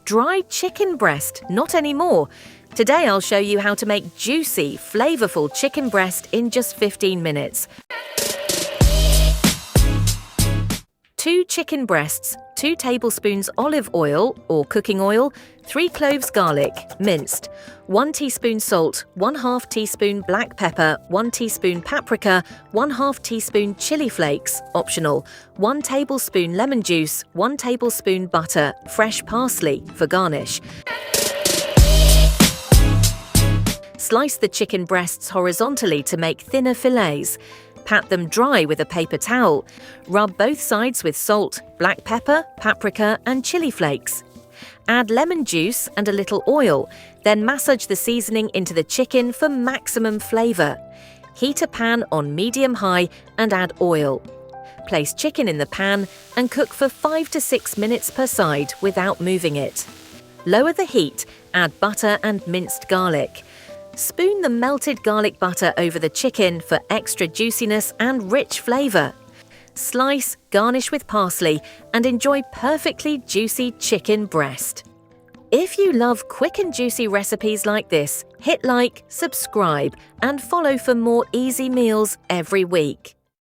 Dried chicken breast, not anymore. Today I'll show you how to make juicy, flavorful chicken breast in just 15 minutes. 2 chicken breasts, 2 tablespoons olive oil or cooking oil, 3 cloves garlic, minced, 1 teaspoon salt, 1/2 teaspoon black pepper, 1 teaspoon paprika, 1/2 teaspoon chili flakes, optional, 1 tablespoon lemon juice, 1 tablespoon butter, fresh parsley for garnish. Slice the chicken breasts horizontally to make thinner fillets. Pat them dry with a paper towel. Rub both sides with salt, black pepper, paprika and chili flakes. Add lemon juice and a little oil, then massage the seasoning into the chicken for maximum flavor. Heat a pan on medium-high and add oil. Place chicken in the pan and cook for 5 to 6 minutes per side without moving it. Lower the heat, add butter and minced garlic. Spoon the melted garlic butter over the chicken for extra juiciness and rich flavor. Slice, garnish with parsley, and enjoy perfectly juicy chicken breast. If you love quick and juicy recipes like this, hit like, subscribe, and follow for more easy meals every week.